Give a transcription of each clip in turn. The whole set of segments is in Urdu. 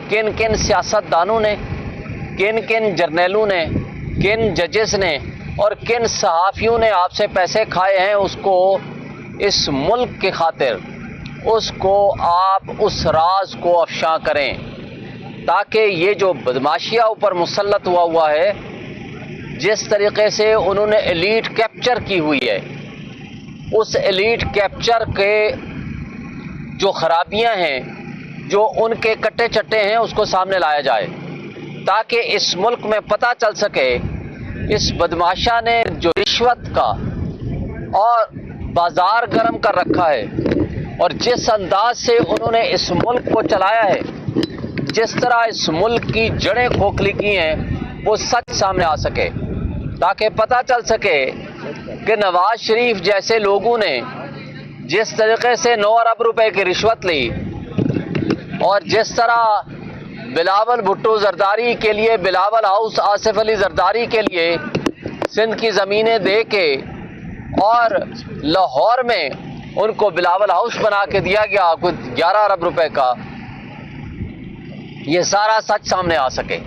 کن کن سیاستدانوں نے، کن کن جرنیلوں نے، کن ججز نے اور کن صحافیوں نے آپ سے پیسے کھائے ہیں، اس کو اس ملک کی خاطر اس کو آپ اس راز کو افشاں کریں، تاکہ یہ جو بدماشیہ اوپر مسلط ہوا ہے، جس طریقے سے انہوں نے ایلیٹ کیپچر کی ہوئی ہے، اس ایلیٹ کیپچر کے جو خرابیاں ہیں، جو ان کے کٹے چٹے ہیں، اس کو سامنے لایا جائے، تاکہ اس ملک میں پتہ چل سکے اس بدماشا نے جو رشوت کا اور بازار گرم کر رکھا ہے، اور جس انداز سے انہوں نے اس ملک کو چلایا ہے، جس طرح اس ملک کی جڑیں کھوکھلی کی ہیں، وہ سچ سامنے آ سکے، تاکہ پتہ چل سکے کہ نواز شریف جیسے لوگوں نے جس طریقے سے 9 ارب روپے کی رشوت لی، اور جس طرح بلاول بھٹو زرداری کے لیے، بلاول ہاؤس آصف علی زرداری کے لیے سندھ کی زمینیں دے کے اور لاہور میں ان کو بلاول ہاؤس بنا کے دیا گیا کچھ 11 ارب روپے کا، یہ سارا سچ سامنے آ سکے،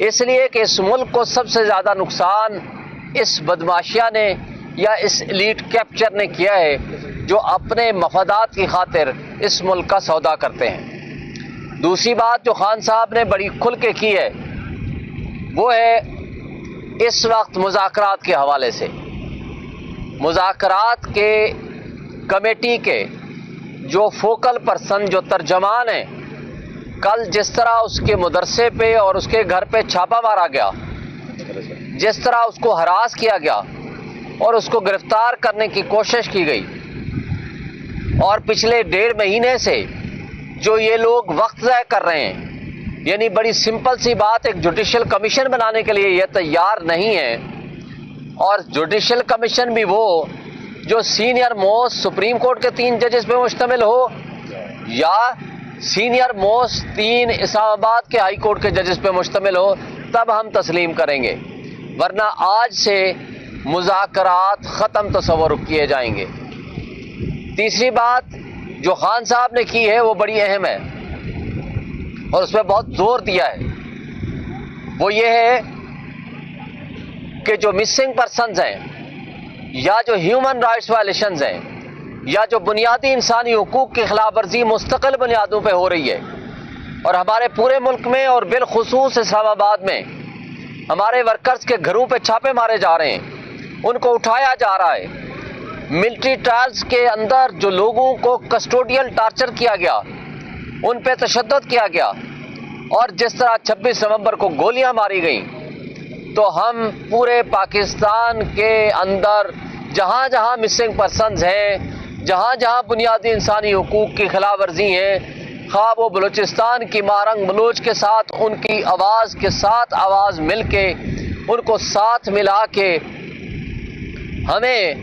اس لیے کہ اس ملک کو سب سے زیادہ نقصان اس بدماشیہ نے یا اس ایلیٹ کیپچر نے کیا ہے، جو اپنے مفادات کی خاطر اس ملک کا سودا کرتے ہیں۔ دوسری بات جو خان صاحب نے بڑی کھل کے کی ہے، وہ ہے اس وقت مذاکرات کے حوالے سے، مذاکرات کے کمیٹی کے جو فوکل پرسن، جو ترجمان ہیں، کل جس طرح اس کے مدرسے پہ اور اس کے گھر پہ چھاپا مارا گیا، جس طرح اس کو ہراس کیا گیا اور اس کو گرفتار کرنے کی کوشش کی گئی، اور پچھلے 1.5 مہینے سے جو یہ لوگ وقت ضائع کر رہے ہیں، یعنی بڑی سمپل سی بات، ایک جوڈیشل کمیشن بنانے کے لیے یہ تیار نہیں ہے، اور جوڈیشل کمیشن بھی وہ جو سینئر موسٹ سپریم کورٹ کے 3 ججز پہ مشتمل ہو، یا سینئر موسٹ 3 اسلام آباد کے ہائی کورٹ کے ججز پہ مشتمل ہو، تب ہم تسلیم کریں گے، ورنہ آج سے مذاکرات ختم تصور کیے جائیں گے۔ تیسری بات جو خان صاحب نے کی ہے وہ بڑی اہم ہے، اور اس پہ بہت زور دیا ہے، وہ یہ ہے کہ جو مسنگ پرسنز ہیں، یا جو ہیومن رائٹس وائلیشنز ہیں، یا جو بنیادی انسانی حقوق کی خلاف ورزی مستقل بنیادوں پہ ہو رہی ہے، اور ہمارے پورے ملک میں اور بالخصوص اسلام آباد میں ہمارے ورکرز کے گھروں پہ چھاپے مارے جا رہے ہیں، ان کو اٹھایا جا رہا ہے، ملٹری ٹرائلز کے اندر جو لوگوں کو کسٹوڈیل ٹارچر کیا گیا، ان پہ تشدد کیا گیا، اور جس طرح 26 نومبر کو گولیاں ماری گئیں، تو ہم پورے پاکستان کے اندر جہاں جہاں مسنگ پرسنز ہیں، جہاں جہاں بنیادی انسانی حقوق کی خلاف ورزی ہیں، خواہ وہ بلوچستان کی مارنگ بلوچ کے ساتھ ان کی آواز کے ساتھ آواز مل کے، ان کو ساتھ ملا کے ہمیں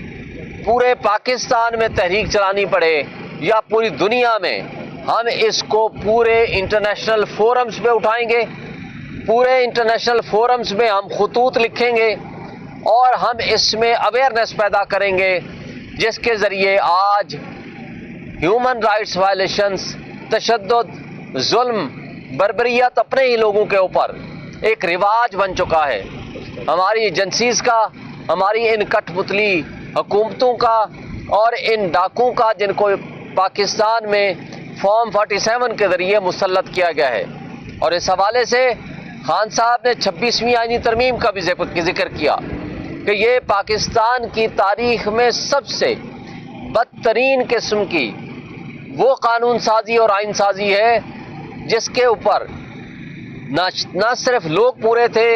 پورے پاکستان میں تحریک چلانی پڑے یا پوری دنیا میں، ہم اس کو پورے انٹرنیشنل فورمز پہ اٹھائیں گے، پورے انٹرنیشنل فورمز میں ہم خطوط لکھیں گے، اور ہم اس میں اویئرنیس پیدا کریں گے، جس کے ذریعے آج ہیومن رائٹس وائلیشنز، تشدد، ظلم، بربریت اپنے ہی لوگوں کے اوپر ایک رواج بن چکا ہے، ہماری ایجنسیز کا، ہماری ان کٹ پتلی حکومتوں کا اور ان ڈاکوں کا، جن کو پاکستان میں فارم 47 کے ذریعے مسلط کیا گیا ہے۔ اور اس حوالے سے خان صاحب نے 26ویں آئینی ترمیم کا بھی ذکر کیا کہ یہ پاکستان کی تاریخ میں سب سے بدترین قسم کی وہ قانون سازی اور آئین سازی ہے جس کے اوپر نہ صرف لوگ پورے تھے،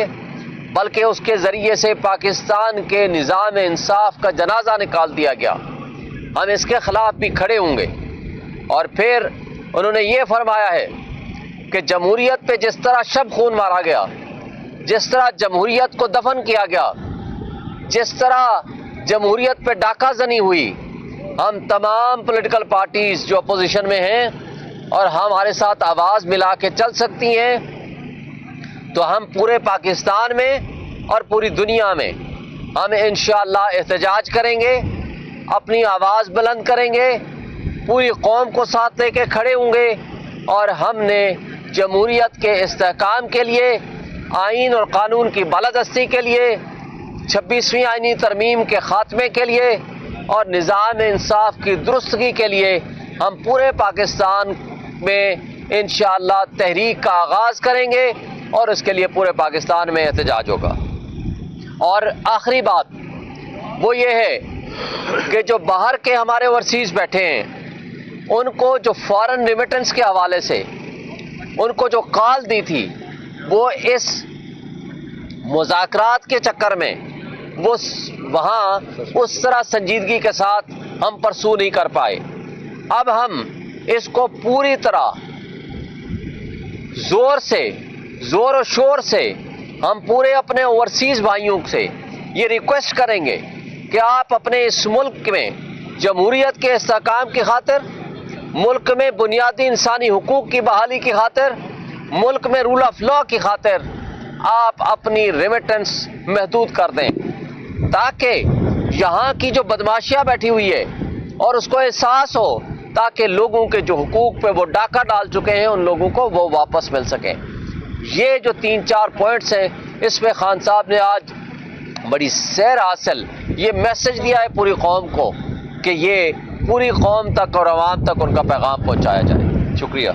بلکہ اس کے ذریعے سے پاکستان کے نظام انصاف کا جنازہ نکال دیا گیا۔ ہم اس کے خلاف بھی کھڑے ہوں گے۔ اور پھر انہوں نے یہ فرمایا ہے کہ جمہوریت پہ جس طرح شب خون مارا گیا، جس طرح جمہوریت کو دفن کیا گیا، جس طرح جمہوریت پہ ڈاکہ زنی ہوئی، ہم تمام پولیٹیکل پارٹیز جو اپوزیشن میں ہیں اور ہمارے ساتھ آواز ملا کے چل سکتی ہیں، تو ہم پورے پاکستان میں اور پوری دنیا میں ہم انشاءاللہ احتجاج کریں گے، اپنی آواز بلند کریں گے، پوری قوم کو ساتھ لے کے کھڑے ہوں گے، اور ہم نے جمہوریت کے استحکام کے لیے، آئین اور قانون کی بالادستی کے لیے، 26ویں آئینی ترمیم کے خاتمے کے لیے اور نظام انصاف کی درستگی کے لیے ہم پورے پاکستان میں انشاءاللہ تحریک کا آغاز کریں گے اور اس کے لیے پورے پاکستان میں احتجاج ہوگا۔ اور آخری بات وہ یہ ہے کہ جو باہر کے ہمارے اوورسیز بیٹھے ہیں ان کو جو فارن ریمیٹنس کے حوالے سے ان کو جو کال دی تھی وہ اس مذاکرات کے چکر میں وہ وہاں اس طرح سنجیدگی کے ساتھ ہم پرسو نہیں کر پائے۔ اب ہم اس کو پوری طرح زور و شور سے ہم پورے اپنے اوورسیز بھائیوں سے یہ ریکویسٹ کریں گے کہ آپ اپنے اس ملک میں جمہوریت کے استحکام کی خاطر، ملک میں بنیادی انسانی حقوق کی بحالی کی خاطر، ملک میں رول آف لا کی خاطر آپ اپنی ریمیٹنس محدود کر دیں، تاکہ یہاں کی جو بدماشیاں بیٹھی ہوئی ہے اور اس کو احساس ہو، تاکہ لوگوں کے جو حقوق پہ وہ ڈاکہ ڈال چکے ہیں ان لوگوں کو وہ واپس مل سکیں۔ یہ جو 3-4 پوائنٹس ہیں اس پہ خان صاحب نے آج بڑی سیر حاصل یہ میسج دیا ہے پوری قوم کو کہ یہ پوری قوم تک اور عوام تک ان کا پیغام پہنچایا جائے۔ شکریہ۔